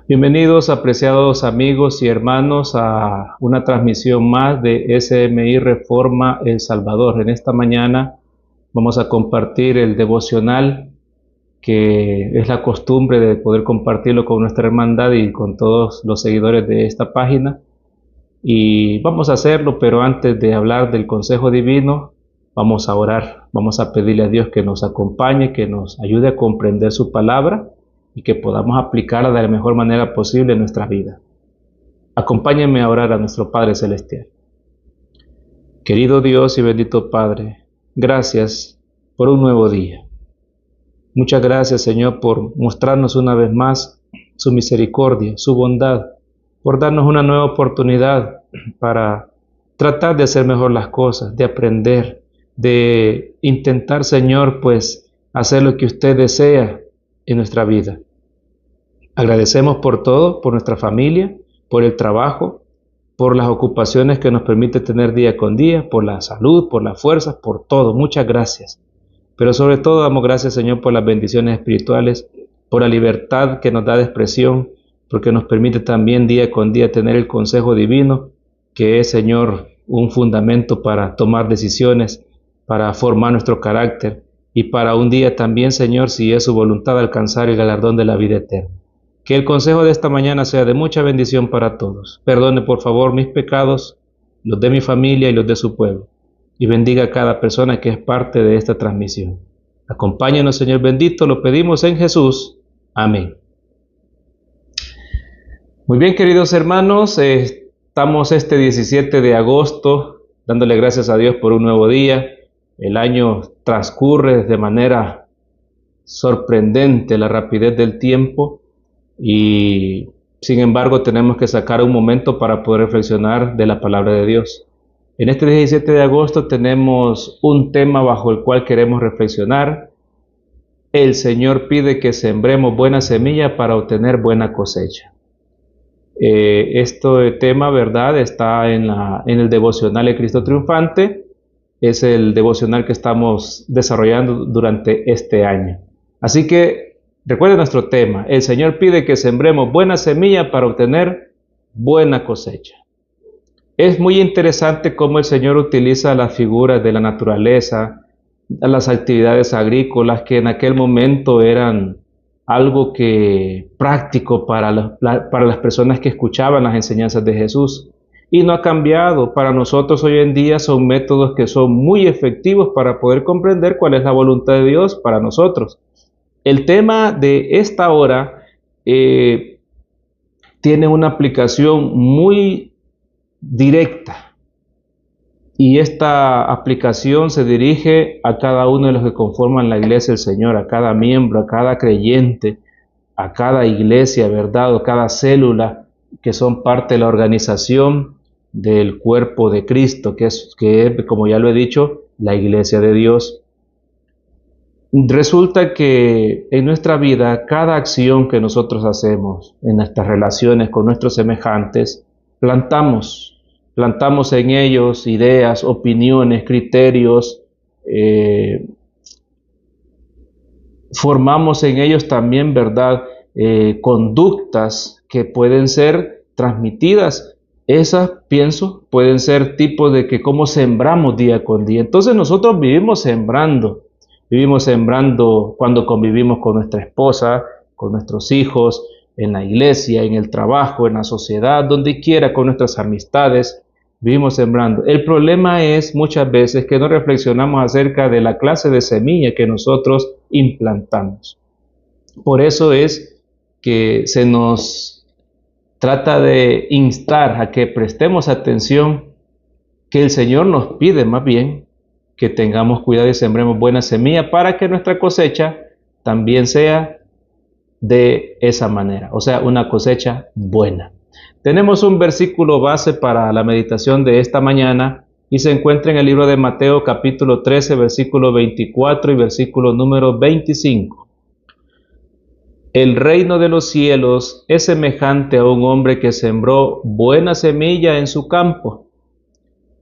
Bienvenidos, apreciados amigos y hermanos, a una transmisión más de SMI Reforma El Salvador. En esta mañana vamos a compartir el devocional, que es la costumbre de poder compartirlo con nuestra hermandad y con todos los seguidores de esta página. Y vamos a hacerlo, pero antes de hablar del consejo divino, vamos a orar. Vamos a pedirle a Dios que nos acompañe, que nos ayude a comprender su palabra y que podamos aplicarla de la mejor manera posible en nuestra vida. Acompáñenme a orar a nuestro Padre Celestial. Querido Dios y bendito Padre, gracias por un nuevo día. Muchas gracias, Señor, por mostrarnos una vez más su misericordia, su bondad, por darnos una nueva oportunidad para tratar de hacer mejor las cosas, de aprender, de intentar, Señor, pues hacer lo que usted desea en nuestra vida. Agradecemos por todo, por nuestra familia, por el trabajo, por las ocupaciones que nos permite tener día con día, por la salud, por las fuerzas, por todo. Muchas gracias. Pero sobre todo damos gracias, Señor, por las bendiciones espirituales, por la libertad que nos da de expresión, porque nos permite también día con día tener el consejo divino, que es, Señor, un fundamento para tomar decisiones, para formar nuestro carácter y para un día también, Señor, si es su voluntad, alcanzar el galardón de la vida eterna. Que el consejo de esta mañana sea de mucha bendición para todos. Perdone, por favor, mis pecados, los de mi familia y los de su pueblo, y bendiga a cada persona que es parte de esta transmisión. Acompáñenos, Señor bendito, lo pedimos en Jesús. Amén. Muy bien, queridos hermanos, estamos este 17 de agosto, dándole gracias a Dios por un nuevo día. El año transcurre de manera sorprendente, la rapidez del tiempo, y sin embargo tenemos que sacar un momento para poder reflexionar de la palabra de Dios. En este 17 de agosto tenemos un tema bajo el cual queremos reflexionar. El Señor pide que sembremos buena semilla para obtener buena cosecha. Este tema, ¿verdad?, está en el devocional de Cristo Triunfante. Es el devocional que estamos desarrollando durante este año. Así que recuerden nuestro tema. El Señor pide que sembremos buena semilla para obtener buena cosecha. Es muy interesante cómo el Señor utiliza las figuras de la naturaleza, las actividades agrícolas que en aquel momento eran algo práctico para las personas que escuchaban las enseñanzas de Jesús. Y no ha cambiado. Para nosotros hoy en día son métodos que son muy efectivos para poder comprender cuál es la voluntad de Dios para nosotros. El tema de esta hora tiene una aplicación muy directa, y esta aplicación se dirige a cada uno de los que conforman la iglesia del Señor, a cada miembro, a cada creyente, a cada iglesia, ¿verdad?, o cada célula que son parte de la organización del cuerpo de Cristo, que es, como ya lo he dicho, la iglesia de Dios. Resulta que en nuestra vida, cada acción que nosotros hacemos en nuestras relaciones con nuestros semejantes, plantamos en ellos ideas, opiniones, criterios, formamos en ellos también, ¿verdad?, conductas que pueden ser transmitidas. Esas, pienso, pueden ser tipos de que cómo sembramos día con día. Entonces nosotros vivimos sembrando cuando convivimos con nuestra esposa, con nuestros hijos, en la iglesia, en el trabajo, en la sociedad, donde quiera, con nuestras amistades, vivimos sembrando. El problema es muchas veces que no reflexionamos acerca de la clase de semilla que nosotros implantamos. Por eso es que se nos trata de instar a que prestemos atención, que el Señor nos pide más bien que tengamos cuidado y sembremos buena semilla para que nuestra cosecha también sea de esa manera, o sea, una cosecha buena. Tenemos un versículo base para la meditación de esta mañana y se encuentra en el libro de Mateo capítulo 13, versículo 24 y versículo número 25. El reino de los cielos es semejante a un hombre que sembró buena semilla en su campo.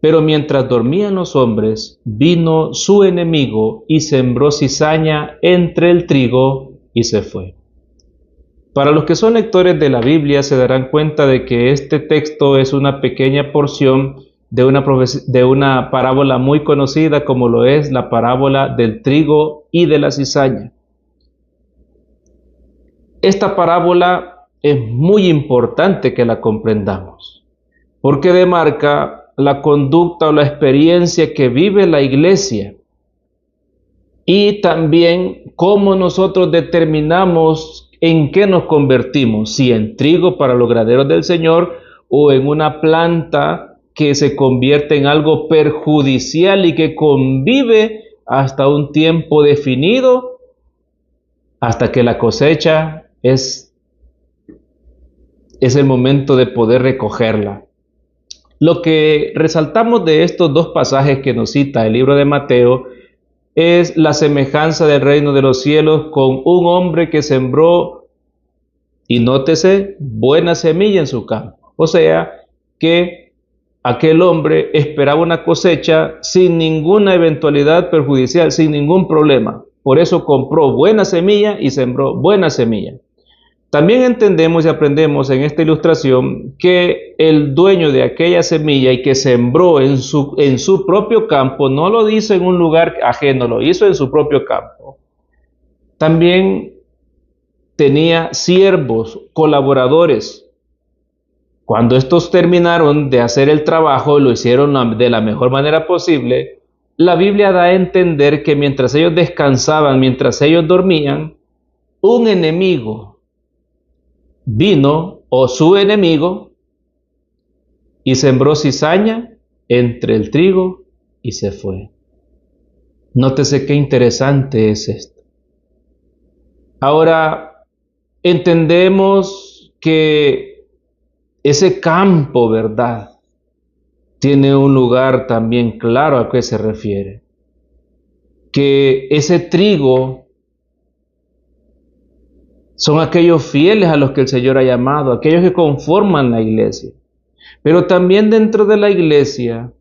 Pero mientras dormían los hombres, vino su enemigo y sembró cizaña entre el trigo y se fue. Para los que son lectores de la Biblia se darán cuenta de que este texto es una pequeña porción de una parábola muy conocida como lo es la parábola del trigo y de la cizaña. Esta parábola es muy importante que la comprendamos, porque demarca la conducta o la experiencia que vive la iglesia y también cómo nosotros determinamos en qué nos convertimos, si en trigo para los graneros del Señor o en una planta que se convierte en algo perjudicial y que convive hasta un tiempo definido, hasta que la cosecha es el momento de poder recogerla. Lo que resaltamos de estos dos pasajes que nos cita el libro de Mateo es la semejanza del reino de los cielos con un hombre que sembró, y nótese, buena semilla en su campo. O sea, que aquel hombre esperaba una cosecha sin ninguna eventualidad perjudicial, sin ningún problema. Por eso compró buena semilla y sembró buena semilla. También entendemos y aprendemos en esta ilustración que el dueño de aquella semilla y que sembró en su propio campo, no lo hizo en un lugar ajeno, lo hizo en su propio campo. También tenía siervos, colaboradores. Cuando estos terminaron de hacer el trabajo, lo hicieron de la mejor manera posible. La Biblia da a entender que mientras ellos descansaban, mientras ellos dormían, un enemigo vino, o su enemigo, y sembró cizaña entre el trigo y se fue. Nótese qué interesante es esto. Ahora, entendemos que ese campo, ¿verdad?, tiene un lugar también claro a qué se refiere. Que ese trigo son aquellos fieles a los que el Señor ha llamado, aquellos que conforman la iglesia. Pero también dentro de la iglesia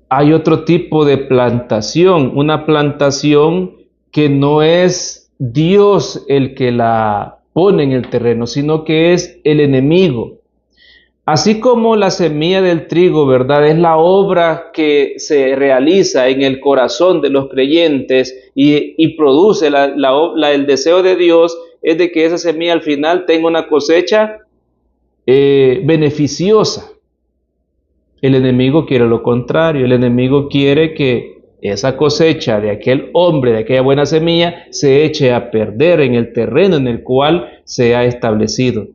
hay otro tipo de plantación, una plantación que no es Dios el que la pone en el terreno, sino que es el enemigo. Así como la semilla del trigo, ¿verdad?, es la obra que se realiza en el corazón de los creyentes y produce el deseo de Dios es de que esa semilla al final tenga una cosecha beneficiosa. El enemigo quiere lo contrario, el enemigo quiere que esa cosecha de aquel hombre, de aquella buena semilla, se eche a perder en el terreno en el cual se ha establecido.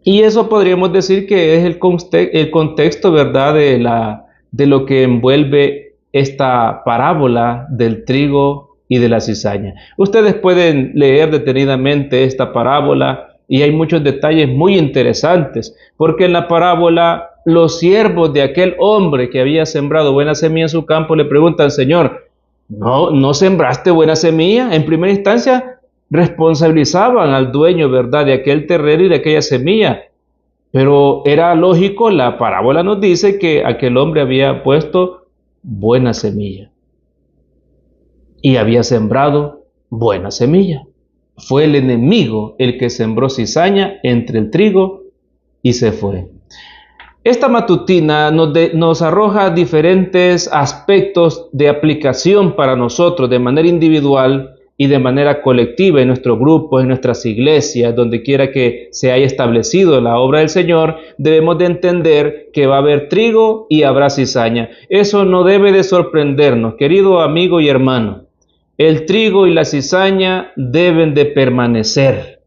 Y eso podríamos decir que es el contexto, ¿verdad?, de lo que envuelve esta parábola del trigo y de la cizaña. Ustedes pueden leer detenidamente esta parábola y hay muchos detalles muy interesantes, porque en la parábola los siervos de aquel hombre que había sembrado buena semilla en su campo le preguntan: Señor, ¿no sembraste buena semilla? En primera instancia responsabilizaban al dueño, ¿verdad?, de aquel terreno y de aquella semilla. Pero era lógico, la parábola nos dice que aquel hombre había puesto buena semilla y había sembrado buena semilla. Fue el enemigo el que sembró cizaña entre el trigo y se fue. Esta matutina nos arroja diferentes aspectos de aplicación para nosotros de manera individual y de manera colectiva en nuestros grupos, en nuestras iglesias, donde quiera que se haya establecido la obra del Señor. Debemos de entender que va a haber trigo y habrá cizaña. Eso no debe de sorprendernos, querido amigo y hermano. El trigo y la cizaña deben de permanecer.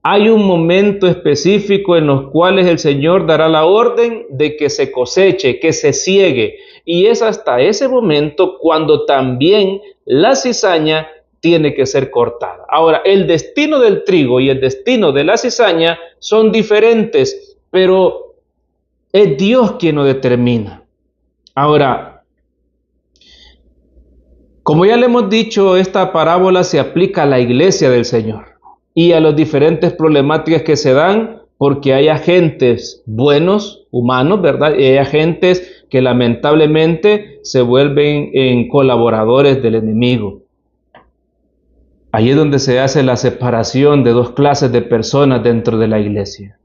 Hay un momento específico en los cuales el Señor dará la orden de que se coseche, que se ciegue. Y es hasta ese momento cuando también la cizaña tiene que ser cortada. Ahora, el destino del trigo y el destino de la cizaña son diferentes, pero es Dios quien lo determina. Ahora, como ya le hemos dicho, esta parábola se aplica a la iglesia del Señor y a las diferentes problemáticas que se dan porque hay agentes buenos, humanos, ¿verdad? Y hay agentes que lamentablemente se vuelven en colaboradores del enemigo. Allí es donde se hace la separación de dos clases de personas dentro de la iglesia.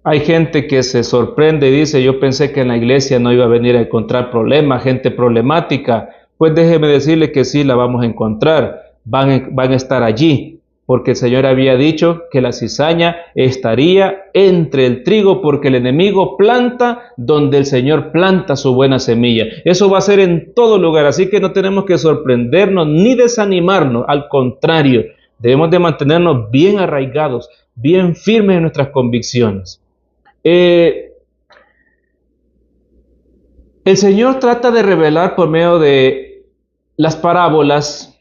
Hay gente que se sorprende y dice, yo pensé que en la iglesia no iba a venir a encontrar problemas, gente problemática. Pues déjeme decirle que sí la vamos a encontrar, van a estar allí, porque el Señor había dicho que la cizaña estaría entre el trigo, porque el enemigo planta donde el Señor planta su buena semilla. Eso va a ser en todo lugar, así que no tenemos que sorprendernos ni desanimarnos, al contrario, debemos de mantenernos bien arraigados, bien firmes en nuestras convicciones. El Señor trata de revelar por medio de las parábolas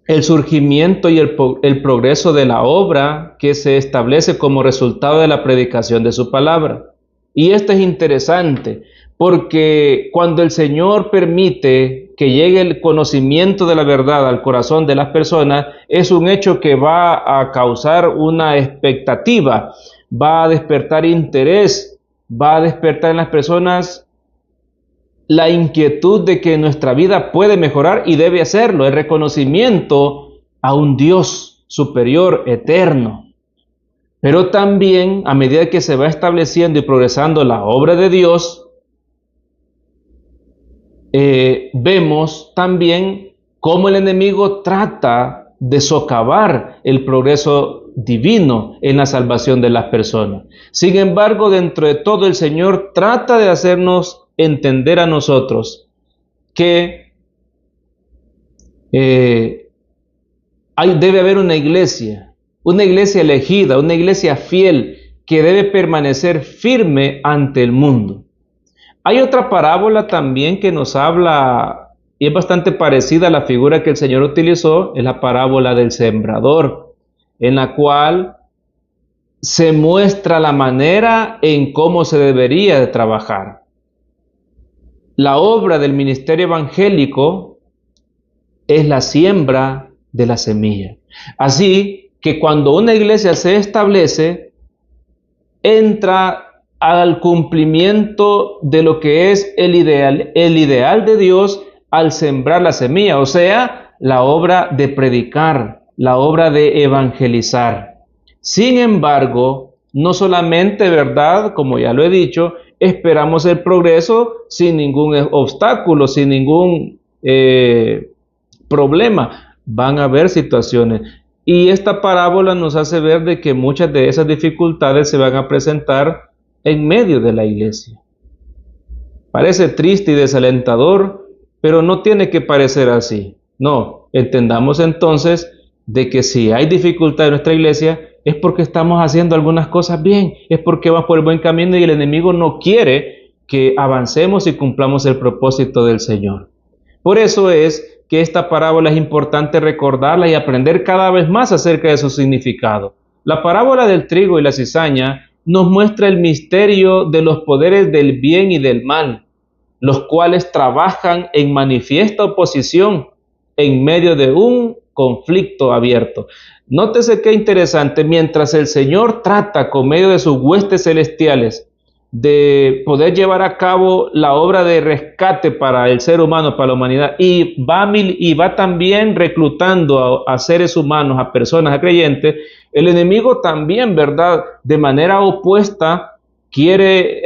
el surgimiento y el progreso de la obra que se establece como resultado de la predicación de su palabra. Y esto es interesante porque cuando el Señor permite que llegue el conocimiento de la verdad al corazón de las personas, es un hecho que va a causar una expectativa, va a despertar interés, va a despertar en las personas la inquietud de que nuestra vida puede mejorar y debe hacerlo, el reconocimiento a un Dios superior, eterno. Pero también, a medida que se va estableciendo y progresando la obra de Dios, vemos también cómo el enemigo trata de socavar el progreso divino en la salvación de las personas. Sin embargo, dentro de todo, el Señor trata de hacernos entender a nosotros que debe haber una iglesia elegida, una iglesia fiel que debe permanecer firme ante el mundo. Hay otra parábola también que nos habla y es bastante parecida a la figura que el Señor utilizó, es la parábola del sembrador, en la cual se muestra la manera en cómo se debería de trabajar. La obra del ministerio evangélico es la siembra de la semilla. Así que cuando una iglesia se establece, entra al cumplimiento de lo que es el ideal de Dios al sembrar la semilla, o sea, la obra de predicar, la obra de evangelizar. Sin embargo, no solamente, ¿verdad? Como ya lo he dicho, esperamos el progreso sin ningún obstáculo, sin ningún problema. Van a haber situaciones. Y esta parábola nos hace ver de que muchas de esas dificultades se van a presentar en medio de la iglesia. Parece triste y desalentador, pero no tiene que parecer así. No, entendamos entonces de que si hay dificultad en nuestra iglesia, es porque estamos haciendo algunas cosas bien, es porque vamos por el buen camino y el enemigo no quiere que avancemos y cumplamos el propósito del Señor. Por eso es que esta parábola es importante recordarla y aprender cada vez más acerca de su significado. La parábola del trigo y la cizaña nos muestra el misterio de los poderes del bien y del mal, los cuales trabajan en manifiesta oposición en medio de un conflicto abierto. Nótese qué interesante, mientras el Señor trata con medio de sus huestes celestiales de poder llevar a cabo la obra de rescate para el ser humano, para la humanidad, y va también reclutando a seres humanos, a personas, a creyentes, el enemigo también, ¿verdad?, de manera opuesta, quiere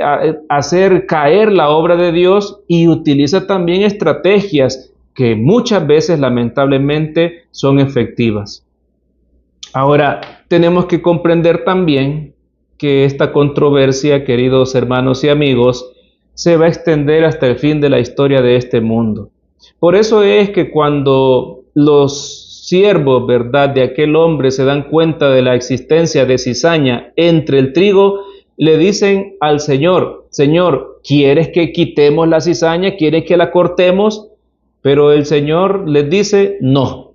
hacer caer la obra de Dios y utiliza también estrategias que muchas veces lamentablemente son efectivas. Ahora, tenemos que comprender también que esta controversia, queridos hermanos y amigos, se va a extender hasta el fin de la historia de este mundo. Por eso es que cuando los siervos, ¿verdad?, de aquel hombre se dan cuenta de la existencia de cizaña entre el trigo, le dicen al Señor: Señor, ¿quieres que quitemos la cizaña? ¿Quieres que la cortemos? Pero el Señor les dice: no,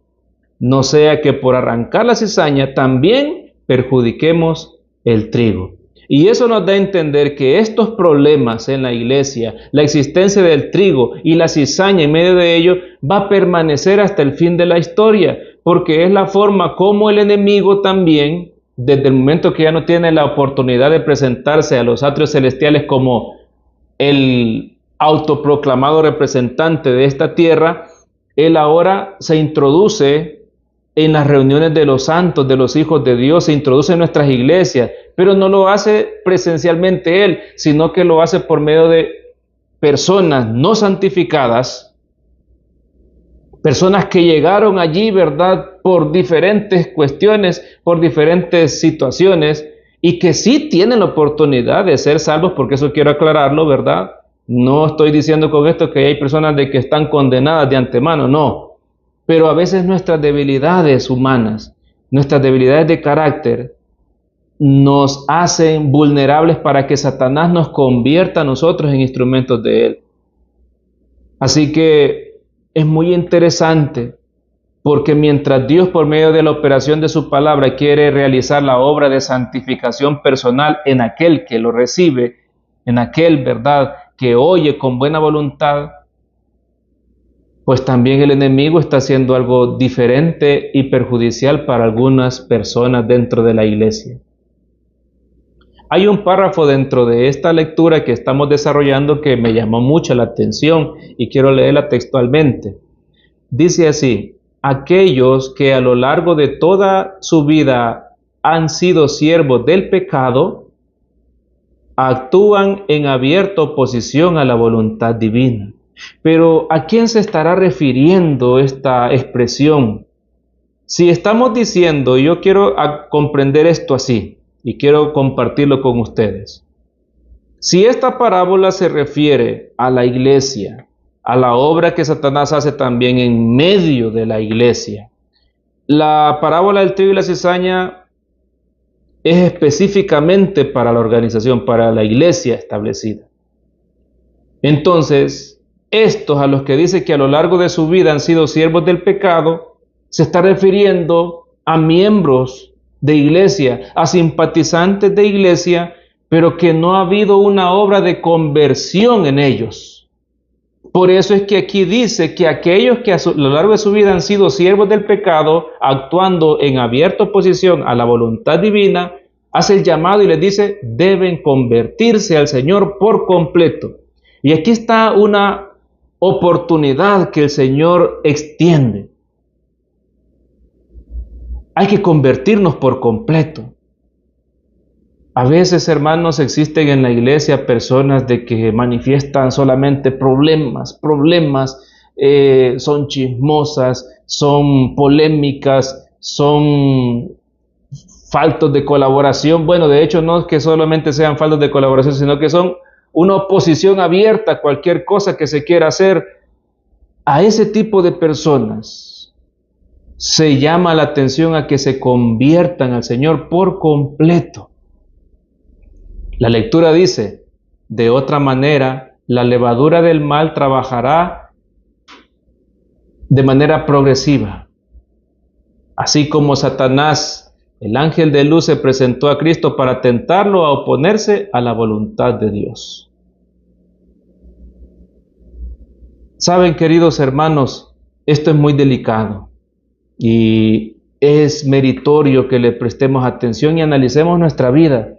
no sea que por arrancar la cizaña también perjudiquemos el trigo. Y eso nos da a entender que estos problemas en la iglesia, la existencia del trigo y la cizaña en medio de ello, va a permanecer hasta el fin de la historia, porque es la forma como el enemigo también, desde el momento que ya no tiene la oportunidad de presentarse a los atrios celestiales como el autoproclamado representante de esta tierra, él ahora se introduce en las reuniones de los santos, de los hijos de Dios, se introduce en nuestras iglesias, pero no lo hace presencialmente Él, sino que lo hace por medio de personas no santificadas, personas que llegaron allí, ¿verdad?, por diferentes cuestiones, por diferentes situaciones, y que sí tienen la oportunidad de ser salvos, porque eso quiero aclararlo, ¿verdad? No estoy diciendo con esto que hay personas de que están condenadas de antemano, no. Pero a veces nuestras debilidades humanas, nuestras debilidades de carácter, nos hacen vulnerables para que Satanás nos convierta a nosotros en instrumentos de Él. Así que es muy interesante, porque mientras Dios, por medio de la operación de su palabra, quiere realizar la obra de santificación personal en aquel que lo recibe, en aquel, ¿verdad?, que oye con buena voluntad, pues también el enemigo está haciendo algo diferente y perjudicial para algunas personas dentro de la iglesia. Hay un párrafo dentro de esta lectura que estamos desarrollando que me llamó mucho la atención y quiero leerla textualmente. Dice así: aquellos que a lo largo de toda su vida han sido siervos del pecado, actúan en abierta oposición a la voluntad divina. Pero ¿a quién se estará refiriendo esta expresión? Si estamos diciendo, y yo quiero comprender esto así, y quiero compartirlo con ustedes. Si esta parábola se refiere a la iglesia, a la obra que Satanás hace también en medio de la iglesia, la parábola del trigo y la cizaña es específicamente para la organización, para la iglesia establecida. Entonces, estos a los que dice que a lo largo de su vida han sido siervos del pecado, se está refiriendo a miembros de iglesia, a simpatizantes de iglesia, pero que no ha habido una obra de conversión en ellos. Por eso es que aquí dice que aquellos que a lo largo de su vida han sido siervos del pecado, actuando en abierta oposición a la voluntad divina, hace el llamado y les dice, deben convertirse al Señor por completo. Y aquí está una oportunidad que el Señor extiende. Hay que convertirnos por completo. A veces, hermanos, existen en la iglesia personas de que manifiestan solamente problemas, son chismosas, son polémicas, son faltos de colaboración. Bueno, de hecho no es que solamente sean faltos de colaboración, sino que son una oposición abierta a cualquier cosa que se quiera hacer. A ese tipo de personas se llama la atención a que se conviertan al Señor por completo. La lectura dice, de otra manera, la levadura del mal trabajará de manera progresiva. Así como Satanás, el ángel de luz, se presentó a Cristo para tentarlo a oponerse a la voluntad de Dios. Saben, queridos hermanos, esto es muy delicado y es meritorio que le prestemos atención y analicemos nuestra vida.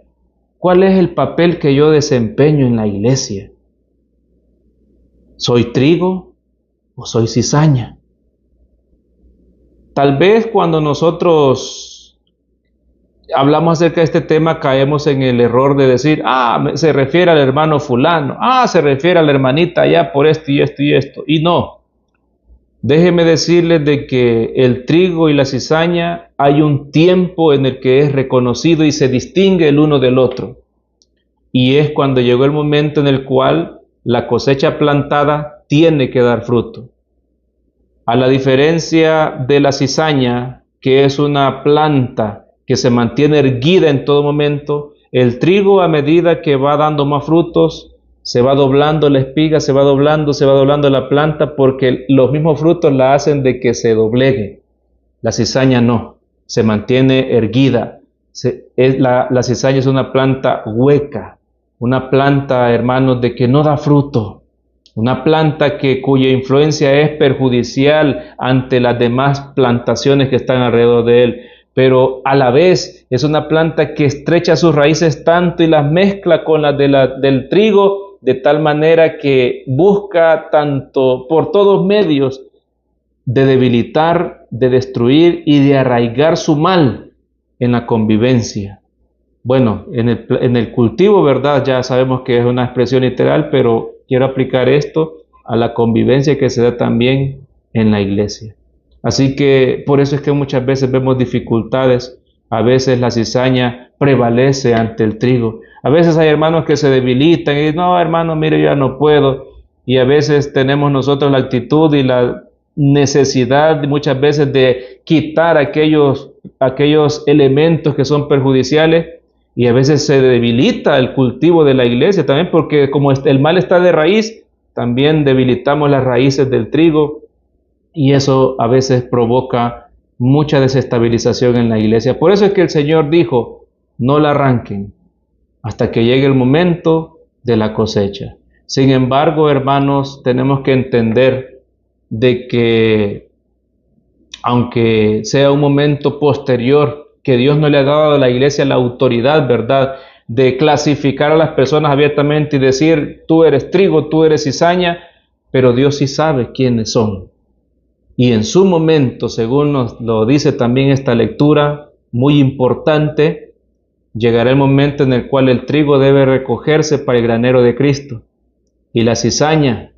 ¿Cuál es el papel que yo desempeño en la iglesia? ¿Soy trigo o soy cizaña? Tal vez cuando nosotros hablamos acerca de este tema caemos en el error de decir, se refiere al hermano fulano, se refiere a la hermanita allá por esto y esto y esto. Y no, déjeme decirles de que el trigo y la cizaña hay un tiempo en el que es reconocido y se distingue el uno del otro. Y es cuando llegó el momento en el cual la cosecha plantada tiene que dar fruto. A la diferencia de la cizaña, que es una planta que se mantiene erguida en todo momento, el trigo, a medida que va dando más frutos, se va doblando la espiga, se va doblando la planta, porque los mismos frutos la hacen de que se doblegue. La cizaña no, se mantiene erguida. La cizaña es una planta hueca, una planta, hermanos, de que no da fruto, una planta cuya influencia es perjudicial ante las demás plantaciones que están alrededor de él, pero a la vez es una planta que estrecha sus raíces tanto y las mezcla con las del trigo, de tal manera que busca tanto por todos medios de debilitar, de destruir y de arraigar su mal en la convivencia. Bueno, en el cultivo, ¿verdad? Ya sabemos que es una expresión literal, pero quiero aplicar esto a la convivencia que se da también en la iglesia. Así que por eso es que muchas veces vemos dificultades, a veces la cizaña prevalece ante el trigo, a veces hay hermanos que se debilitan y dicen, no hermano, mire, yo ya no puedo, y a veces tenemos nosotros la actitud y la necesidad muchas veces de quitar aquellos elementos que son perjudiciales, y a veces se debilita el cultivo de la iglesia también, porque como el mal está de raíz, también debilitamos las raíces del trigo, y eso a veces provoca mucha desestabilización en la iglesia. Por eso es que el Señor dijo, no la arranquen hasta que llegue el momento de la cosecha. Sin embargo, hermanos, tenemos que entender de que aunque sea un momento posterior, que Dios no le ha dado a la iglesia la autoridad, ¿verdad?, de clasificar a las personas abiertamente y decir, tú eres trigo, tú eres cizaña, pero Dios sí sabe quiénes son. Y en su momento, según nos lo dice también esta lectura, muy importante, llegará el momento en el cual el trigo debe recogerse para el granero de Cristo. Y la cizaña,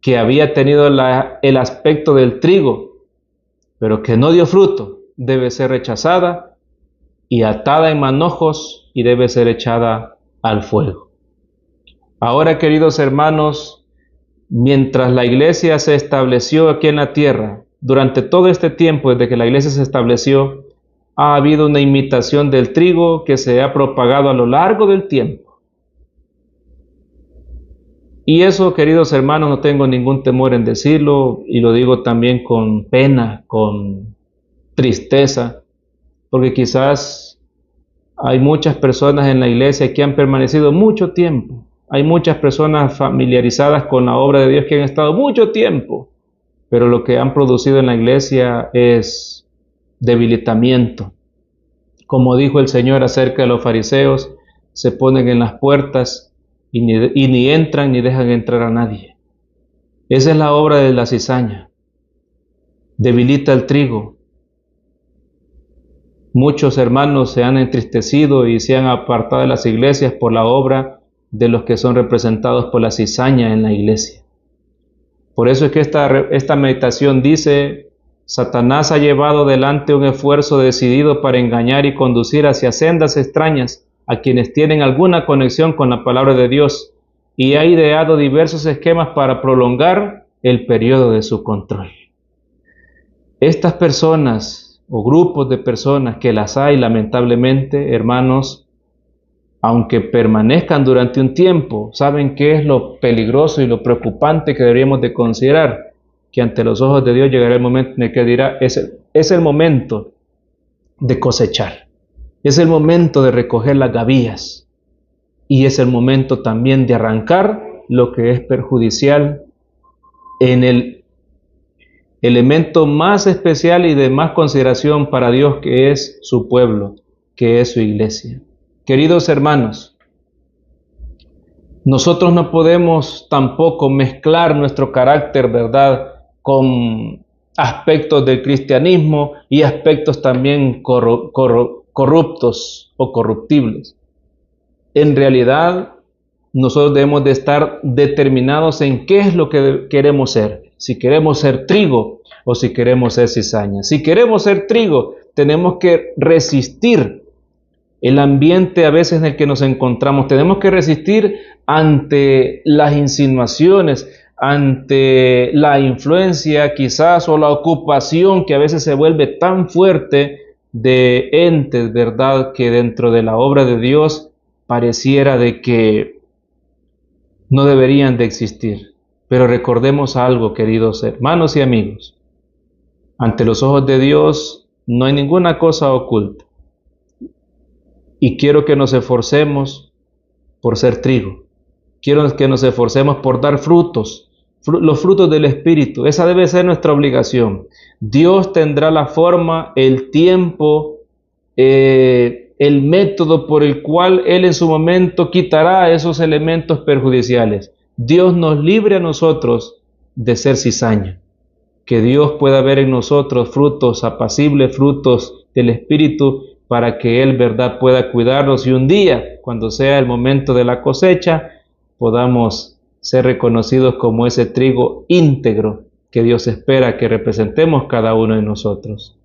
que había tenido el aspecto del trigo, pero que no dio fruto, debe ser rechazada y atada en manojos y debe ser echada al fuego. Ahora, queridos hermanos, mientras la iglesia se estableció aquí en la tierra, durante todo este tiempo desde que la iglesia se estableció, ha habido una imitación del trigo que se ha propagado a lo largo del tiempo. Y eso, queridos hermanos, no tengo ningún temor en decirlo, y lo digo también con pena, con tristeza, porque quizás hay muchas personas en la iglesia que han permanecido mucho tiempo. Hay muchas personas familiarizadas con la obra de Dios que han estado mucho tiempo, pero lo que han producido en la iglesia es debilitamiento. Como dijo el Señor acerca de los fariseos, se ponen en las puertas y ni entran ni dejan entrar a nadie. Esa es la obra de la cizaña. Debilita el trigo. Muchos hermanos se han entristecido y se han apartado de las iglesias por la obra de los que son representados por la cizaña en la iglesia. Por eso es que esta meditación dice, Satanás ha llevado delante un esfuerzo decidido para engañar y conducir hacia sendas extrañas a quienes tienen alguna conexión con la palabra de Dios, y ha ideado diversos esquemas para prolongar el periodo de su control. Estas personas o grupos de personas, que las hay lamentablemente, hermanos, aunque permanezcan durante un tiempo, saben qué es lo peligroso y lo preocupante que deberíamos de considerar, que ante los ojos de Dios llegará el momento en el que dirá, es el momento de cosechar, es el momento de recoger las gavillas, y es el momento también de arrancar lo que es perjudicial en el elemento más especial y de más consideración para Dios, que es su pueblo, que es su iglesia. Queridos hermanos, nosotros no podemos tampoco mezclar nuestro carácter, ¿verdad?, con aspectos del cristianismo y aspectos también corruptos o corruptibles. En realidad, nosotros debemos de estar determinados en qué es lo que queremos ser. Si queremos ser trigo o si queremos ser cizaña. Si queremos ser trigo, tenemos que resistir el ambiente a veces en el que nos encontramos. Tenemos que resistir ante las insinuaciones, ante la influencia quizás o la ocupación que a veces se vuelve tan fuerte de entes, ¿verdad?, que dentro de la obra de Dios pareciera de que no deberían de existir. Pero recordemos algo, queridos hermanos y amigos. Ante los ojos de Dios no hay ninguna cosa oculta. Y quiero que nos esforcemos por ser trigo. Quiero que nos esforcemos por dar frutos, los frutos del Espíritu. Esa debe ser nuestra obligación. Dios tendrá la forma, el tiempo, el método por el cual Él en su momento quitará esos elementos perjudiciales. Dios nos libre a nosotros de ser cizaña. que Dios pueda ver en nosotros frutos apacibles, frutos del Espíritu, para que Él, verdad, pueda cuidarnos y un día, cuando sea el momento de la cosecha, podamos ser reconocidos como ese trigo íntegro que Dios espera que representemos cada uno de nosotros.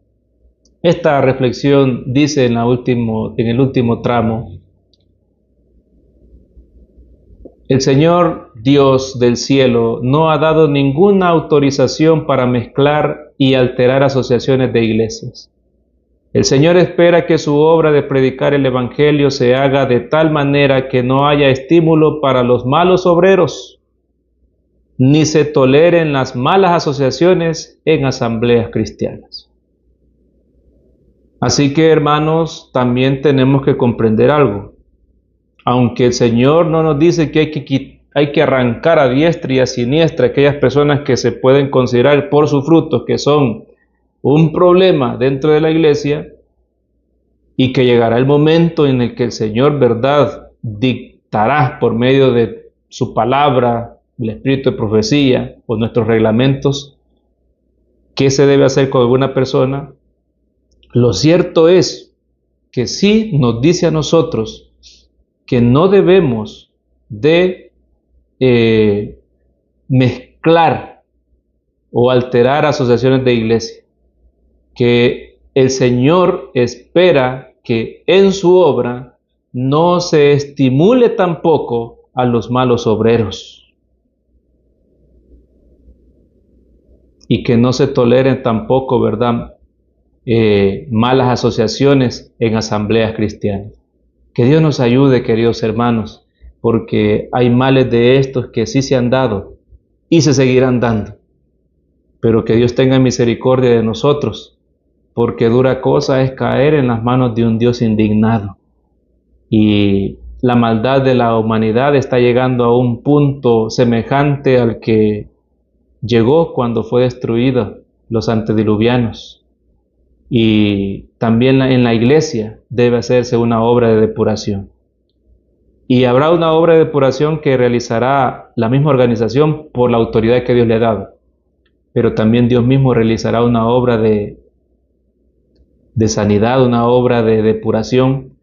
Esta reflexión dice en el último tramo: el Señor Dios del cielo no ha dado ninguna autorización para mezclar y alterar asociaciones de iglesias. El Señor espera que su obra de predicar el Evangelio se haga de tal manera que no haya estímulo para los malos obreros, ni se toleren las malas asociaciones en asambleas cristianas. Así que, hermanos, también tenemos que comprender algo. Aunque el Señor no nos dice que hay que arrancar a diestra y a siniestra aquellas personas que se pueden considerar por sus frutos que son un problema dentro de la iglesia, y que llegará el momento en el que el Señor, verdad, dictará por medio de su palabra, el espíritu de profecía o nuestros reglamentos, qué se debe hacer con alguna persona. Lo cierto es que sí nos dice a nosotros que no debemos de mezclar o alterar asociaciones de iglesia, que el Señor espera que en su obra no se estimule tampoco a los malos obreros y que no se toleren tampoco, ¿verdad?, malas asociaciones en asambleas cristianas. Que Dios nos ayude, queridos hermanos, porque hay males de estos que sí se han dado y se seguirán dando. Pero que Dios tenga misericordia de nosotros, porque dura cosa es caer en las manos de un Dios indignado. Y la maldad de la humanidad está llegando a un punto semejante al que llegó cuando fue destruida los antediluvianos. Y también en la iglesia debe hacerse una obra de depuración. Y habrá una obra de depuración que realizará la misma organización por la autoridad que Dios le ha dado. Pero también Dios mismo realizará una obra de sanidad, una obra de depuración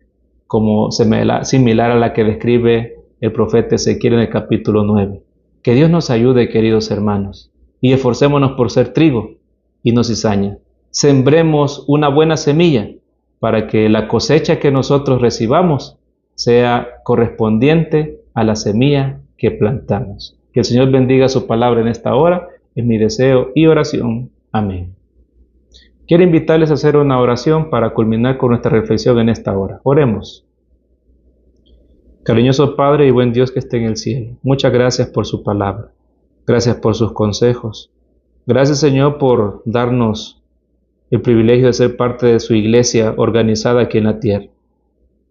como similar a la que describe el profeta Ezequiel en el capítulo 9. Que Dios nos ayude, queridos hermanos, y esforcémonos por ser trigo y no cizaña. Sembremos una buena semilla para que la cosecha que nosotros recibamos sea correspondiente a la semilla que plantamos. Que el Señor bendiga su palabra en esta hora, es mi deseo y oración. Amén. Quiero invitarles a hacer una oración para culminar con nuestra reflexión en esta hora. Oremos. Cariñoso Padre y buen Dios que esté en el cielo, muchas gracias por su palabra. Gracias por sus consejos. Gracias, Señor, por darnos el privilegio de ser parte de su iglesia organizada aquí en la tierra.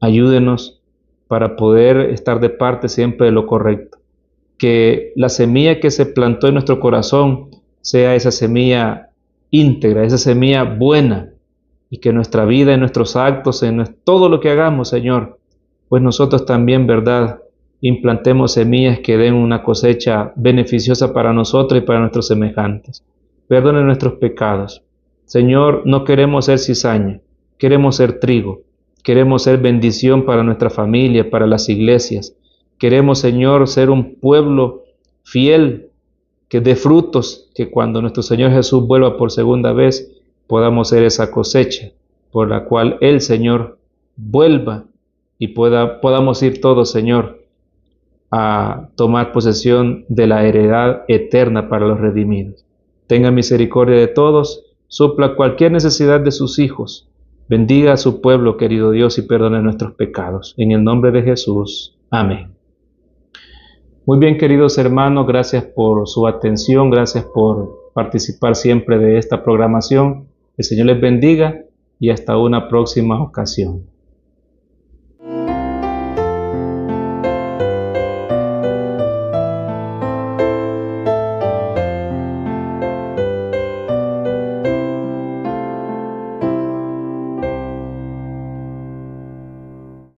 Ayúdenos para poder estar de parte siempre de lo correcto. Que la semilla que se plantó en nuestro corazón sea esa semilla íntegra, esa semilla buena, y que nuestra vida, en nuestros actos, en todo lo que hagamos, Señor, pues nosotros también, ¿verdad?, implantemos semillas que den una cosecha beneficiosa para nosotros y para nuestros semejantes. Perdone nuestros pecados. Señor, no queremos ser cizaña, queremos ser trigo, queremos ser bendición para nuestra familia, para las iglesias. Queremos, Señor, ser un pueblo fiel, que dé frutos, que cuando nuestro Señor Jesús vuelva por segunda vez, podamos ser esa cosecha por la cual el Señor vuelva y podamos ir todos, Señor, a tomar posesión de la heredad eterna para los redimidos. Tenga misericordia de todos, supla cualquier necesidad de sus hijos, bendiga a su pueblo, querido Dios, y perdone nuestros pecados. En el nombre de Jesús. Amén. Muy bien, queridos hermanos, gracias por su atención, gracias por participar siempre de esta programación. El Señor les bendiga y hasta una próxima ocasión.